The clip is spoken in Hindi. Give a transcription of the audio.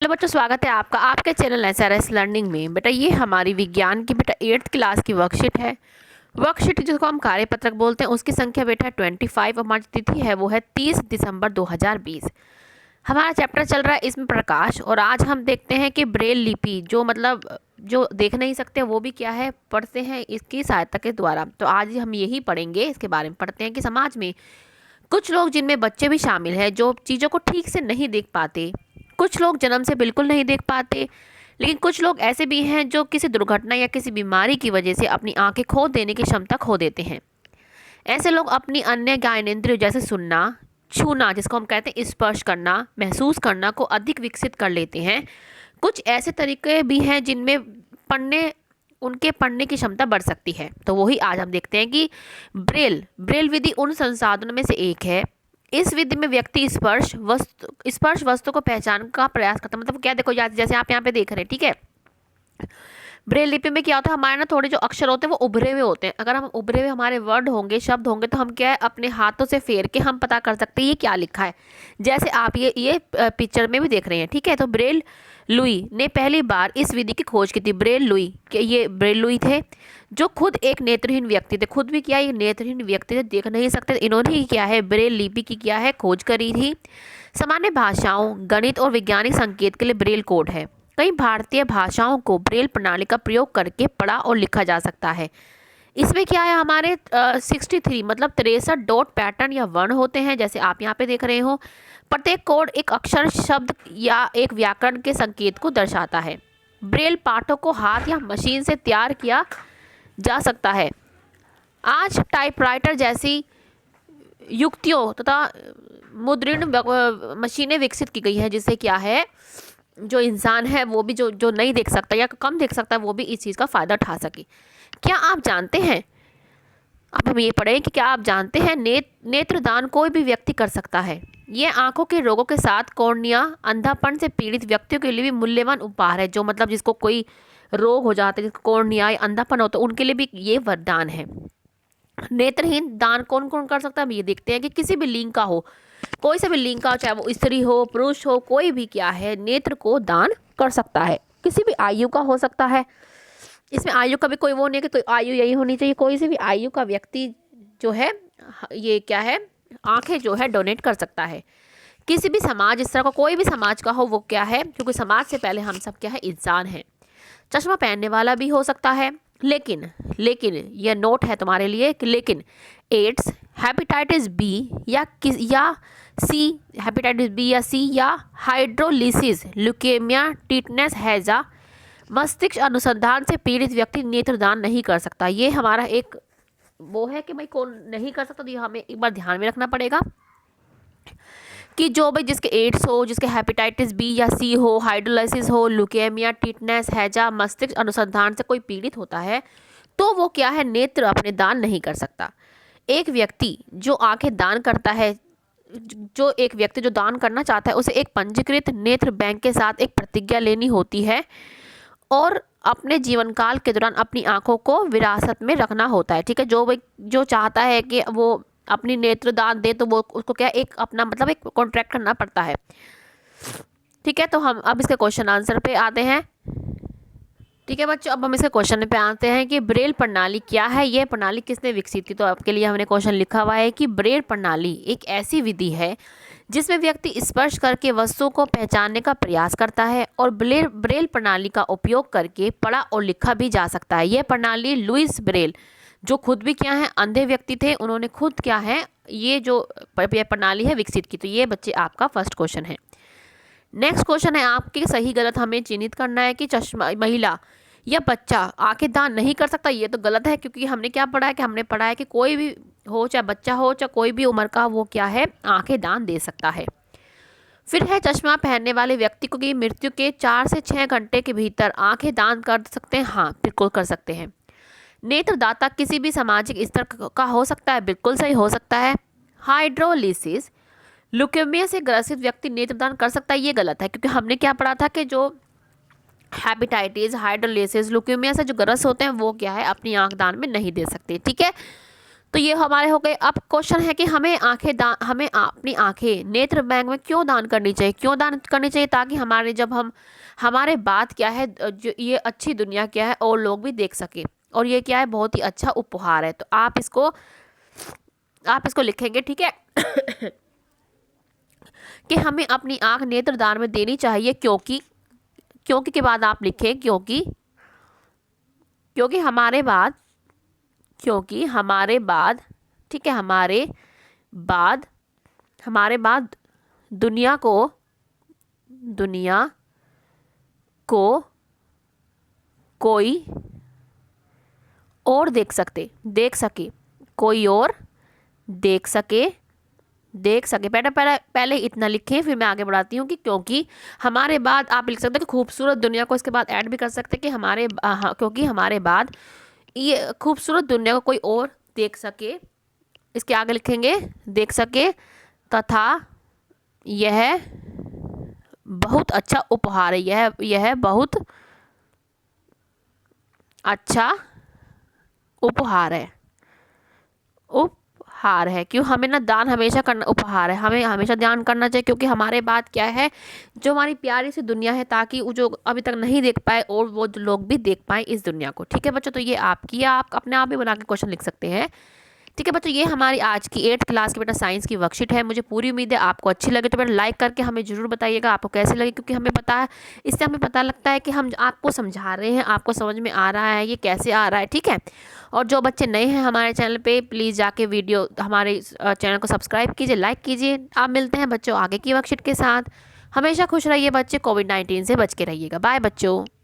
हेलो बच्चों, स्वागत है आपका आपके चैनल एसआरएस लर्निंग में। बेटा ये हमारी विज्ञान की बेटा 8th क्लास की वर्कशीट है। वर्कशीट जिसको हम कार्यपत्रक बोलते हैं, उसकी संख्या बेटा 25 और हमारी तिथि है वो है 30 दिसंबर 2020। हमारा चैप्टर चल रहा है इसमें प्रकाश। और आज हम देखते हैं कि ब्रेल लिपि जो मतलब जो देख नहीं सकते वो भी क्या है पढ़ते हैं इसकी सहायता के द्वारा। तो आज हम यही पढ़ेंगे, इसके बारे में पढ़ते हैं कि समाज में कुछ लोग, जिनमें बच्चे भी शामिल हैं, जो चीज़ों को ठीक से नहीं देख पाते। कुछ लोग जन्म से बिल्कुल नहीं देख पाते, लेकिन कुछ लोग ऐसे भी हैं जो किसी दुर्घटना या किसी बीमारी की वजह से अपनी आंखें खो देने की क्षमता खो देते हैं। ऐसे लोग अपनी अन्य ज्ञानेंद्रियों जैसे सुनना, छूना जिसको हम कहते हैं स्पर्श करना, महसूस करना को अधिक विकसित कर लेते हैं। कुछ ऐसे तरीके भी हैं जिनमें उनके पढ़ने की क्षमता बढ़ सकती है। तो वही आज हम देखते हैं कि ब्रेल विधि उन संसाधनों में से एक है। इस विधि में व्यक्ति स्पर्श वस्तु को पहचान का प्रयास करता है। मतलब क्या, देखो जैसे आप यहाँ पे देख रहे हैं, ठीक है। ब्रेल लिपि में क्या होता है, हमारे ना थोड़े जो अक्षर होते हैं वो उभरे हुए होते हैं। अगर हम उभरे हुए हमारे वर्ड होंगे, शब्द होंगे, तो हम क्या है अपने हाथों से फेर के हम पता कर सकते हैं ये क्या लिखा है। जैसे आप ये पिक्चर में भी देख रहे हैं, ठीक है। तो ब्रेल लुई ने पहली बार इस विधि की खोज की थी। ब्रेल लुई के ये ब्रेल लुई थे जो खुद एक नेत्रहीन व्यक्ति थे। खुद भी क्या ये नेत्रहीन व्यक्ति थे, देख नहीं सकते। इन्होंने ही क्या है ब्रेल लिपि की क्या है खोज करी थी। सामान्य भाषाओं, गणित और वैज्ञानिक संकेत के लिए ब्रेल कोड है। कई भारतीय भाषाओं को ब्रेल प्रणाली का प्रयोग करके पढ़ा और लिखा जा सकता है। इसमें क्या है हमारे 63 मतलब 63 डॉट पैटर्न या वर्ण होते हैं, जैसे आप यहाँ पे देख रहे हो। प्रत्येक कोड एक अक्षर, शब्द या एक व्याकरण के संकेत को दर्शाता है। ब्रेल पाठों को हाथ या मशीन से तैयार किया जा सकता है। आज टाइपराइटर जैसी युक्तियों तथा मुद्रण मशीनें विकसित की गई है, जिससे क्या है जो इंसान है वो भी जो नहीं देख सकता या कम देख सकता है वो भी इस चीज़ का फ़ायदा उठा सके। क्या आप जानते हैं, अब हम ये पढ़ें कि क्या आप जानते हैं नेत्रदान कोई भी व्यक्ति कर सकता है। ये आंखों के रोगों के साथ कॉर्निया अंधापन से पीड़ित व्यक्तियों के लिए भी मूल्यवान उपहार है। जो मतलब जिसको कोई रोग हो जाता है, जिसको कॉर्निया या अंधापन होता है, उनके लिए भी ये वरदान है। नेत्रहीन दान कौन कौन कर सकता है, हम ये देखते हैं कि किसी भी लिंग का हो, कोई से भी लिंग का हो, चाहे वो स्त्री हो पुरुष हो, कोई भी क्या है नेत्र को दान कर सकता है। किसी भी आयु का हो सकता है। इसमें आयु का भी कोई वो नहीं है कि कोई आयु यही होनी चाहिए। कोई से भी आयु का व्यक्ति जो है ये क्या है आंखें जो है डोनेट कर सकता है। किसी भी समाज, इस तरह का कोई भी समाज का हो वो क्या है, क्योंकि समाज से पहले हम सब क्या है इंसान हैं। चश्मा पहनने वाला भी हो सकता है, लेकिन यह नोट है तुम्हारे लिए कि लेकिन एड्स, हेपेटाइटिस बी या सी, हेपेटाइटिस बी या सी या हाइड्रोलिसिस, ल्यूकेमिया, टिटनेस हैजा, मस्तिष्क अनुसंधान से पीड़ित व्यक्ति नेत्रदान नहीं कर सकता। ये हमारा एक वो है कि भाई कौन नहीं कर सकता, तो ये हमें एक बार ध्यान में रखना पड़ेगा कि जो भाई जिसके एड्स हो, जिसके हेपेटाइटिस बी या सी हो, हाइड्रोलाइसिस हो, ल्यूकेमिया, टिटनेस हैजा, मस्तिष्क अनुसंधान से कोई पीड़ित होता है, तो वो क्या है नेत्र अपने दान नहीं कर सकता। एक व्यक्ति जो आंखें दान करता है, जो एक व्यक्ति जो दान करना चाहता है, उसे एक पंजीकृत नेत्र बैंक के साथ एक प्रतिज्ञा लेनी होती है और अपने जीवन काल के दौरान अपनी आंखों को विरासत में रखना होता है। ठीक है, जो चाहता है कि वो अपनी नेत्र दान दे, तो वो उसको क्या एक अपना मतलब एक कॉन्ट्रैक्ट करना पड़ता है। ठीक है, तो हम अब इसके क्वेश्चन आंसर पे आते हैं। ठीक है बच्चों, अब हम इसके क्वेश्चन पे आते हैं कि ब्रेल प्रणाली क्या है, यह प्रणाली किसने विकसित की। तो आपके लिए हमने क्वेश्चन लिखा हुआ है कि ब्रेल प्रणाली एक ऐसी विधि है जिसमें व्यक्ति स्पर्श करके वस्तुओं को पहचानने का प्रयास करता है और ब्रेल प्रणाली का उपयोग करके पढ़ा और लिखा भी जा सकता है। यह प्रणाली लुईस ब्रेल, जो खुद भी क्या है अंधे व्यक्ति थे, उन्होंने खुद क्या है ये जो प्रणाली है विकसित की। तो ये बच्चे आपका फर्स्ट क्वेश्चन है। नेक्स्ट क्वेश्चन है आपके सही गलत हमें चिन्हित करना है कि चश्मा महिला या बच्चा आंखें दान नहीं कर सकता। ये तो गलत है, क्योंकि हमने क्या पढ़ा है कि हमने पढ़ा है कि कोई भी हो, चाहे बच्चा हो चाहे कोई भी उम्र का, वो क्या है आंखें दान दे सकता है। फिर है चश्मा पहनने वाले व्यक्ति को की मृत्यु के 4 से 6 घंटे के भीतर आंखें दान कर सकते हैं। हाँ, बिल्कुल कर सकते हैं। नेत्रदाता किसी भी सामाजिक स्तर का हो सकता है, बिल्कुल सही हो सकता है। हाइड्रोलिसिस, ल्यूकेमिया से ग्रसित व्यक्ति नेत्रदान कर सकता है, ये गलत है, क्योंकि हमने क्या पढ़ा था कि जो हेपेटाइटिस, हाइड्रोलिसिस, ल्यूकेमिया से जो ग्रस्त होते हैं वो क्या है अपनी आंख दान में नहीं दे सकते। ठीक है, तो ये हमारे हो गए। अब क्वेश्चन है कि हमें हमें अपनी आंखें नेत्र बैंक में क्यों दान करनी चाहिए, क्यों दान करनी चाहिए? ताकि हमारे जब हम हमारे बात क्या है, जो ये अच्छी दुनिया क्या है और लोग भी देख सके, और ये क्या है, बहुत ही अच्छा उपहार है। तो आप इसको लिखेंगे, ठीक है कि हमें अपनी आंख नेत्र दान में देनी चाहिए, क्योंकि क्योंकि के बाद आप लिखें क्योंकि हमारे बाद, ठीक है, हमारे बाद दुनिया को कोई और देख सके, कोई और देख सके। पहले इतना लिखें, फिर मैं आगे बढ़ाती हूँ कि क्योंकि हमारे बाद आप लिख सकते हैं कि खूबसूरत दुनिया को, इसके बाद ऐड भी कर सकते हैं कि क्योंकि हमारे बाद ये खूबसूरत दुनिया को कोई और देख सके। इसके आगे लिखेंगे देख सके, तथा यह बहुत अच्छा उपहार है। यह बहुत अच्छा उपहार है। क्यों हमें ना दान हमेशा करना, उपहार है, हमें हमेशा दान करना चाहिए, क्योंकि हमारे बाद क्या है, जो हमारी प्यारी सी दुनिया है, ताकि वो जो अभी तक नहीं देख पाए और वो जो लोग भी देख पाए इस दुनिया को। ठीक है बच्चों, तो ये आपकी, आप अपने आप ही बना के क्वेश्चन लिख सकते हैं। ठीक है बच्चों, ये हमारी आज की 8th क्लास की बेटा साइंस की वर्कशीट है। मुझे पूरी उम्मीद है आपको अच्छी लगे, तो बेटा लाइक करके हमें ज़रूर बताइएगा आपको कैसे लगे, क्योंकि हमें पता है, इससे हमें पता लगता है कि हम आपको समझा रहे हैं, आपको समझ में आ रहा है, ये कैसे आ रहा है। ठीक है, और जो बच्चे नए हैं हमारे चैनल पे, प्लीज़ जाके हमारे चैनल को सब्सक्राइब कीजिए, लाइक कीजिए। आप मिलते हैं बच्चों आगे की वर्कशीट के साथ। हमेशा खुश रहिए बच्चे, कोविड-19 से बच के रहिएगा। बाय बच्चों।